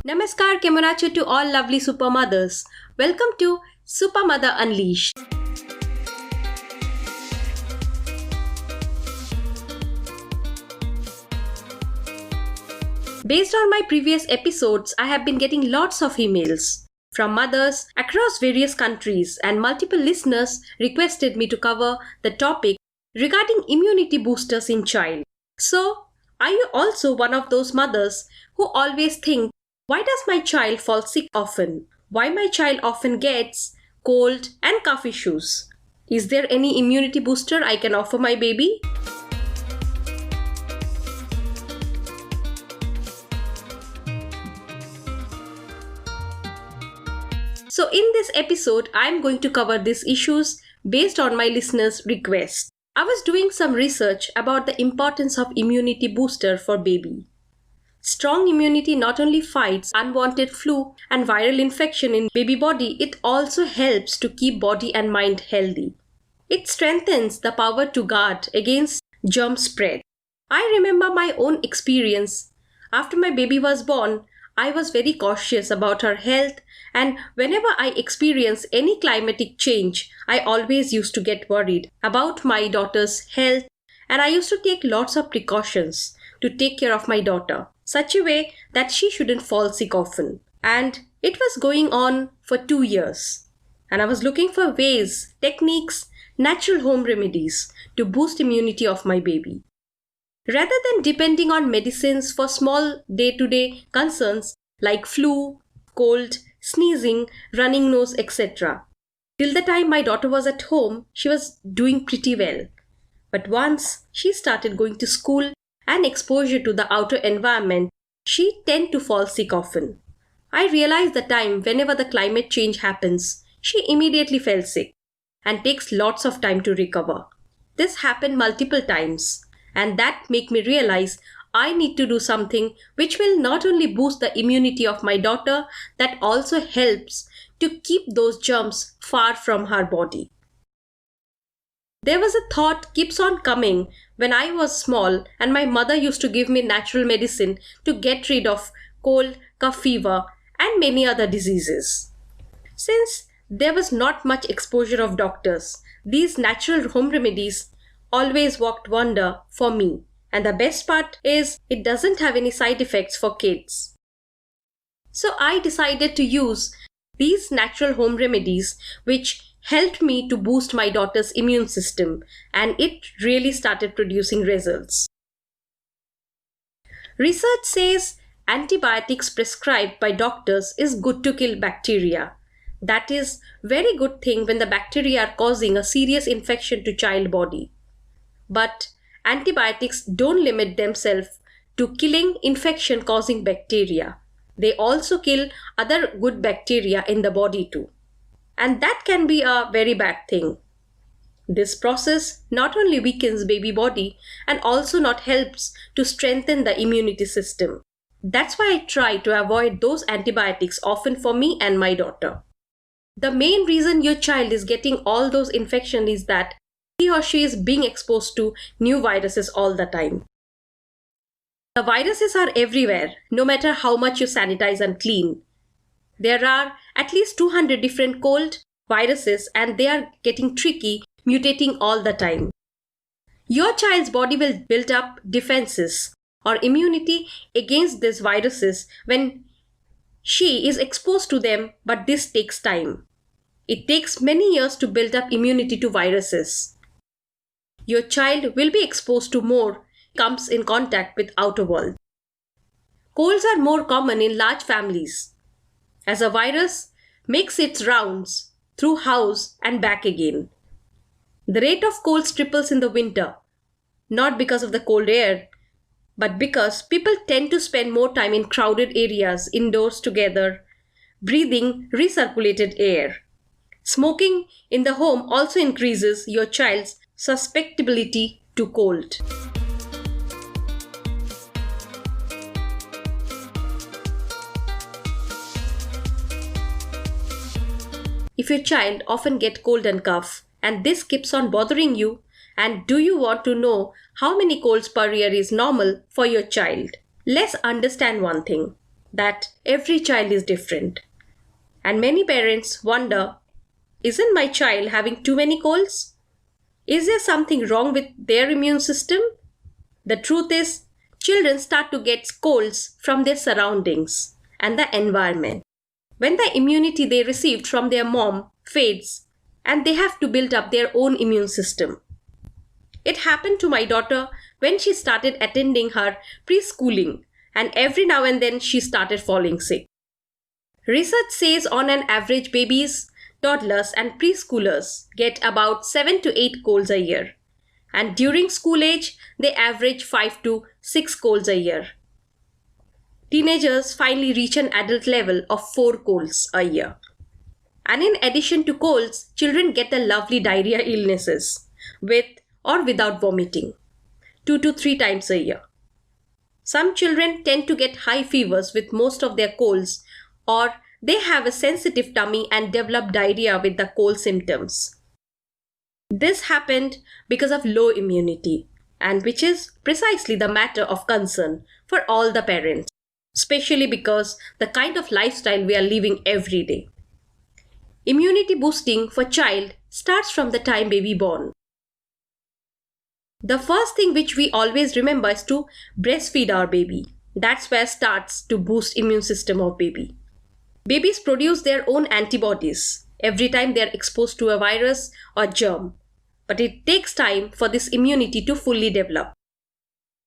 Namaskar Kemonacho to all lovely super mothers. Welcome to Super Mother Unleashed. Based on my previous episodes, I have been getting lots of emails from mothers across various countries, and multiple listeners requested me to cover the topic regarding immunity boosters in child. So, are you also one of those mothers who always think, why does my child fall sick often? Why my child often gets cold and cough issues? Is there any immunity booster I can offer my baby? So in this episode, I am going to cover these issues based on my listeners' request. I was doing some research about the importance of immunity booster for baby. Strong immunity not only fights unwanted flu and viral infection in baby body, it also helps to keep body and mind healthy. It strengthens the power to guard against germ spread. I remember my own experience. After my baby was born, I was very cautious about her health, and whenever I experienced any climatic change, I always used to get worried about my daughter's health, and I used to take lots of precautions to take care of my daughter, such a way that she shouldn't fall sick often. And it was going on for 2 years. And I was looking for ways, techniques, natural home remedies to boost immunity of my baby. Rather than depending on medicines for small day-to-day concerns like flu, cold, sneezing, running nose, etc. Till the time my daughter was at home, she was doing pretty well. But once she started going to school and exposure to the outer environment, she tend to fall sick often. I realized the time whenever the climate change happens, she immediately fell sick and takes lots of time to recover. This happened multiple times, and that made me realize I need to do something which will not only boost the immunity of my daughter, that also helps to keep those germs far from her body. There was a thought keeps on coming when I was small and my mother used to give me natural medicine to get rid of cold, cough fever and many other diseases. Since there was not much exposure of doctors, these natural home remedies always worked wonder for me. And the best part is it doesn't have any side effects for kids. So I decided to use these natural home remedies which helped me to boost my daughter's immune system, and it really started producing results. Research says antibiotics prescribed by doctors is good to kill bacteria. That is very good thing when the bacteria are causing a serious infection to child body. But antibiotics don't limit themselves to killing infection causing bacteria. They also kill other good bacteria in the body too. And that can be a very bad thing. This process not only weakens baby body and also not helps to strengthen the immunity system. That's why I try to avoid those antibiotics often for me and my daughter. The main reason your child is getting all those infections is that he or she is being exposed to new viruses all the time. The viruses are everywhere, no matter how much you sanitize and clean. There are at least 200 different cold viruses and they are getting tricky, mutating all the time. Your child's body will build up defenses or immunity against these viruses when she is exposed to them, but this takes time. It takes many years to build up immunity to viruses. Your child will be exposed to more, comes in contact with outer world. Colds are more common in large families, as a virus makes its rounds through house and back again. The rate of colds triples in the winter, not because of the cold air, but because people tend to spend more time in crowded areas indoors together, breathing recirculated air. Smoking in the home also increases your child's susceptibility to cold. If your child often gets cold and cough, and this keeps on bothering you, and do you want to know how many colds per year is normal for your child? Let's understand one thing. that every child is different. And many parents wonder, isn't my child having too many colds? Is there something wrong with their immune system? The truth is, children start to get colds from their surroundings and the environment. When the immunity they received from their mom fades and they have to build up their own immune system. It happened to my daughter when she started attending her preschooling, and every now and then she started falling sick. Research says on an average babies, toddlers and preschoolers get about 7 to 8 colds a year. And during school age, they average 5 to 6 colds a year. Teenagers finally reach an adult level of 4 colds a year. And in addition to colds, children get the lovely diarrhea illnesses with or without vomiting 2 to 3 times a year. Some children tend to get high fevers with most of their colds, or they have a sensitive tummy and develop diarrhea with the cold symptoms. This happened because of low immunity, and which is precisely the matter of concern for all the parents, especially because the kind of lifestyle we are living every day. Immunity boosting for child starts from the time baby born. The first thing which we always remember is to breastfeed our baby. That's where starts to boost immune system of baby. Babies produce their own antibodies every time they are exposed to a virus or germ, but it takes time for this immunity to fully develop.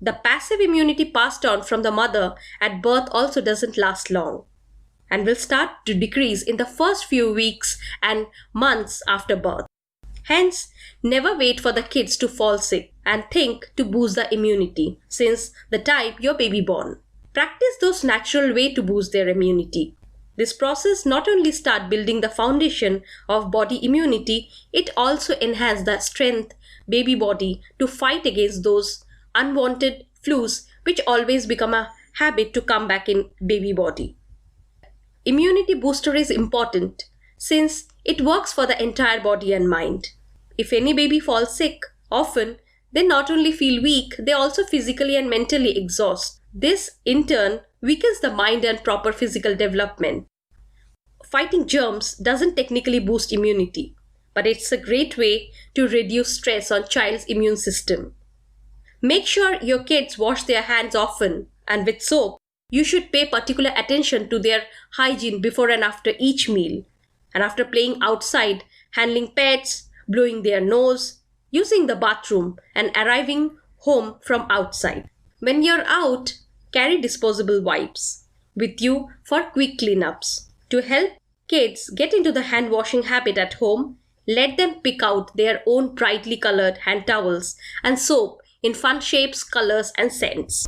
The passive immunity passed on from the mother at birth also doesn't last long and will start to decrease in the first few weeks and months after birth. Hence, never wait for the kids to fall sick and think to boost the immunity since the time your baby born. Practice those natural ways to boost their immunity. This process not only start building the foundation of body immunity, it also enhance the strength baby body to fight against those unwanted flus which always become a habit to come back in baby body. Immunity booster is important since it works for the entire body and mind. If any baby falls sick, often they not only feel weak, they also physically and mentally exhaust. This in turn weakens the mind and proper physical development. Fighting germs doesn't technically boost immunity, but it's a great way to reduce stress on child's immune system. Make sure your kids wash their hands often and with soap. You should pay particular attention to their hygiene before and after each meal. And after playing outside, handling pets, blowing their nose, using the bathroom, and arriving home from outside. When you're out, carry disposable wipes with you for quick cleanups. To help kids get into the hand washing habit at home, let them pick out their own brightly colored hand towels and soap in fun shapes, colors, and scents.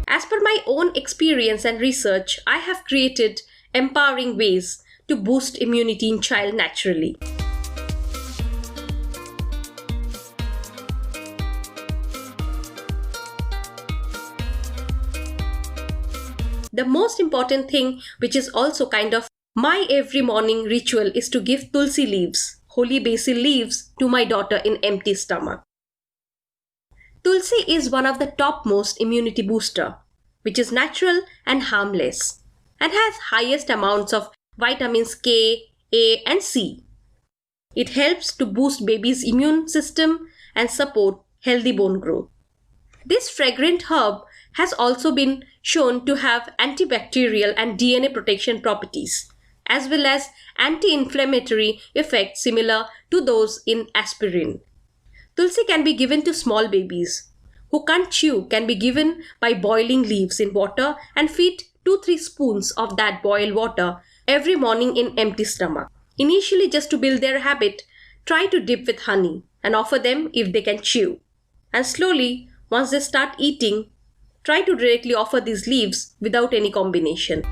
As per my own experience and research, I have created empowering ways to boost immunity in child naturally. The most important thing, which is also kind of my every morning ritual, is to give Tulsi leaves, holy basil leaves, to my daughter in empty stomach. Tulsi is one of the topmost immunity booster, which is natural and harmless, and has highest amounts of vitamins K, A, and C. It helps to boost baby's immune system and support healthy bone growth. This fragrant herb has also been shown to have antibacterial and DNA protection properties, as well as anti-inflammatory effects similar to those in aspirin. Tulsi can be given to small babies who can't chew, can be given by boiling leaves in water and feed 2-3 spoons of that boiled water every morning in empty stomach. Initially, just to build their habit, try to dip with honey and offer them if they can chew. And slowly, once they start eating, try to directly offer these leaves without any combination.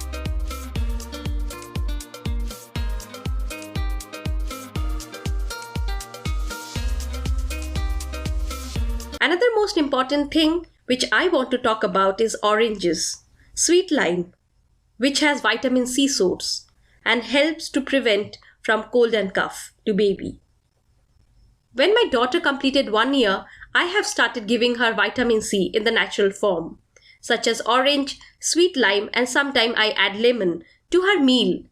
Another most important thing which I want to talk about is oranges, sweet lime, which has vitamin C source and helps to prevent from cold and cough to baby. When my daughter completed 1 year, I have started giving her vitamin C in the natural form, such as orange, sweet lime, and sometimes I add lemon to her meal,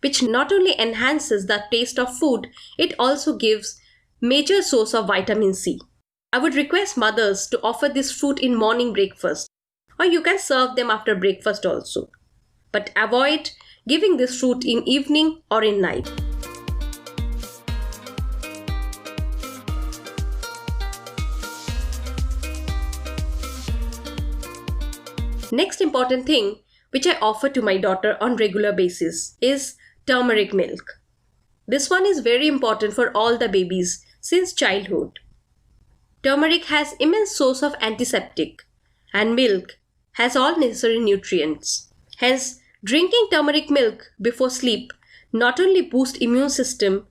which not only enhances the taste of food, it also gives major source of vitamin C. I would request mothers to offer this fruit in morning breakfast, or you can serve them after breakfast also. But avoid giving this fruit in evening or in night. Next important thing which I offer to my daughter on regular basis is turmeric milk. This one is very important for all the babies since childhood. Turmeric has immense source of antiseptic and milk has all necessary nutrients. Hence, drinking turmeric milk before sleep not only boosts immune system,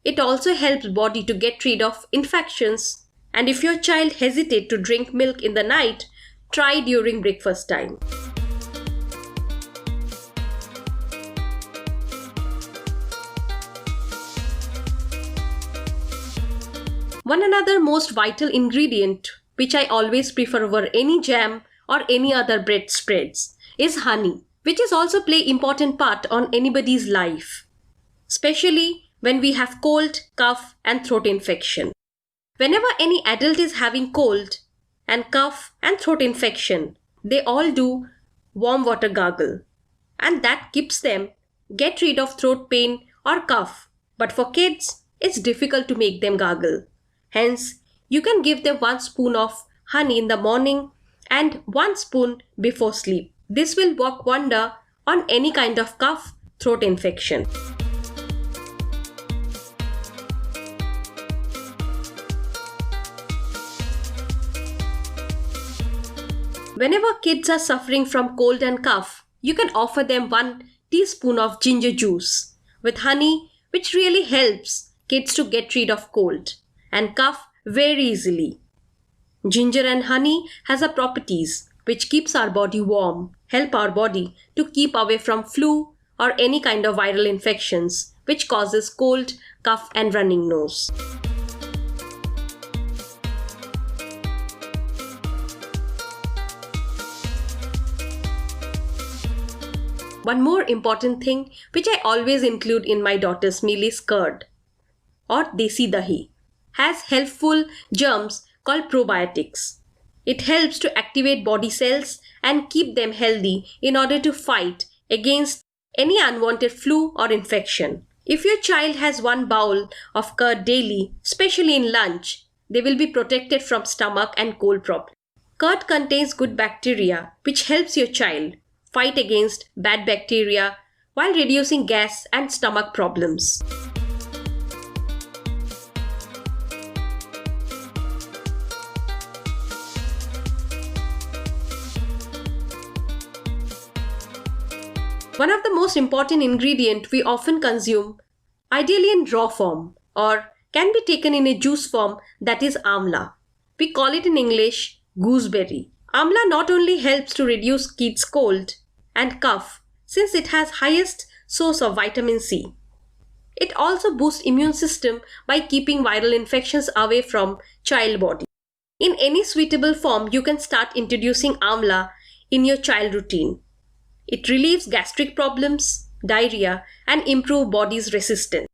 it also helps body to get rid of infections. And if your child hesitate to drink milk in the night, try during breakfast time. One another most vital ingredient which I always prefer over any jam or any other bread spreads is honey, which is also play important part on anybody's life, especially when we have cold, cough and throat infection. Whenever any adult is having cold and cough and throat infection, they all do warm water gargle, and that keeps them get rid of throat pain or cough. But for kids, it's difficult to make them gargle. Hence, you can give them 1 spoon of honey in the morning and 1 spoon before sleep. This will work wonder on any kind of cough, throat infection. Whenever kids are suffering from cold and cough, you can offer them 1 teaspoon of ginger juice with honey, which really helps kids to get rid of cold and cough very easily. Ginger and honey has a properties which keeps our body warm, help our body to keep away from flu or any kind of viral infections which causes cold, cough and running nose. One more important thing which I always include in my daughter's meal is curd or desi dahi. Has helpful germs called probiotics. It helps to activate body cells and keep them healthy in order to fight against any unwanted flu or infection. If your child has 1 bowl of curd daily, especially in lunch, they will be protected from stomach and cold problems. Curd contains good bacteria which helps your child fight against bad bacteria while reducing gas and stomach problems. One of the most important ingredient we often consume, ideally in raw form or can be taken in a juice form, that is amla. We call it in English gooseberry. Amla not only helps to reduce kids' cold and cough since it has highest source of vitamin C. It also boosts immune system by keeping viral infections away from child body. In any suitable form, you can start introducing amla in your child routine. It relieves gastric problems, diarrhea, and improves body's resistance.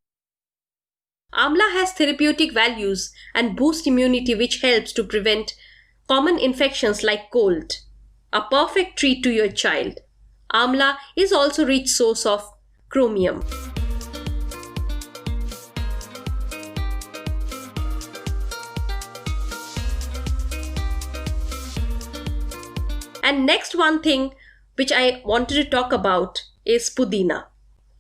Amla has therapeutic values and boosts immunity, which helps to prevent common infections like cold. A perfect treat to your child. Amla is also a rich source of chromium. And next one thing which I wanted to talk about is pudina.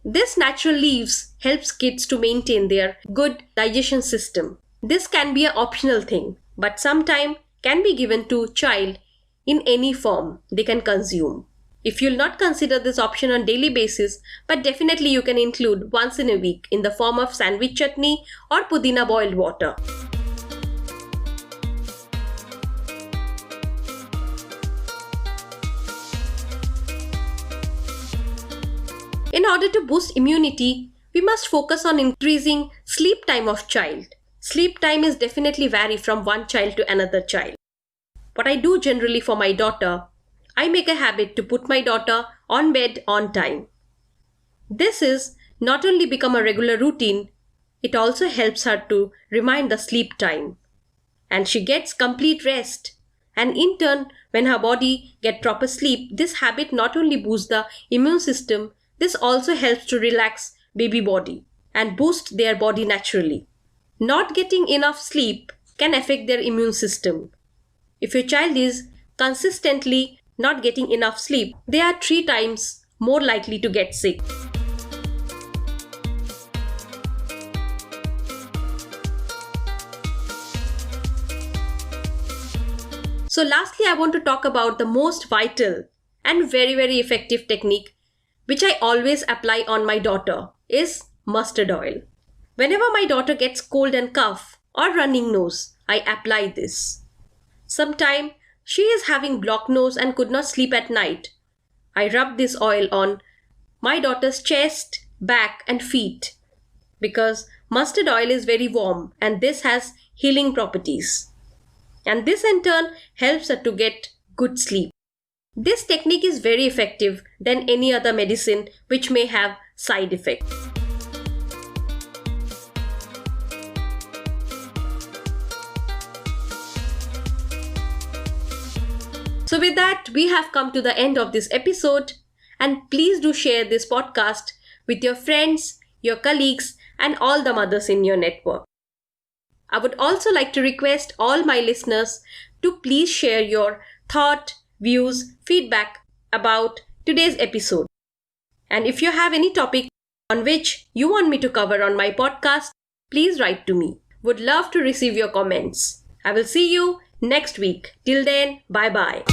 This natural leaves helps kids to maintain their good digestion system. This can be an optional thing, but sometimes can be given to child in any form they can consume. If you'll not consider this option on daily basis, but definitely you can include once in a week in the form of sandwich chutney or pudina boiled water. In order to boost immunity, we must focus on increasing sleep time of child, Sleep time is definitely vary from one child to another child. What I do generally for my daughter, I make a habit to put my daughter on bed on time. This is not only become a regular routine, it also helps her to remind the sleep time. And she gets complete rest. And in turn, when her body get proper sleep, this habit not only boosts the immune system, this also helps to relax baby body and boost their body naturally. Not getting enough sleep can affect their immune system. If your child is consistently not getting enough sleep, they are 3 times more likely to get sick. So lastly, I want to talk about the most vital and very effective technique which I always apply on my daughter is mustard oil. Whenever my daughter gets cold and cough or running nose, I apply this. Sometime she is having blocked nose and could not sleep at night. I rub this oil on my daughter's chest, back and feet because mustard oil is very warm and this has healing properties. And this in turn helps her to get good sleep. This technique is very effective than any other medicine which may have side effects. So with that, we have come to the end of this episode, and please do share this podcast with your friends, your colleagues and all the mothers in your network. I would also like to request all my listeners to please share your thought, views, feedback about today's episode. And if you have any topic on which you want me to cover on my podcast, please write to me. Would love to receive your comments. I will see you next week. Till then, bye bye.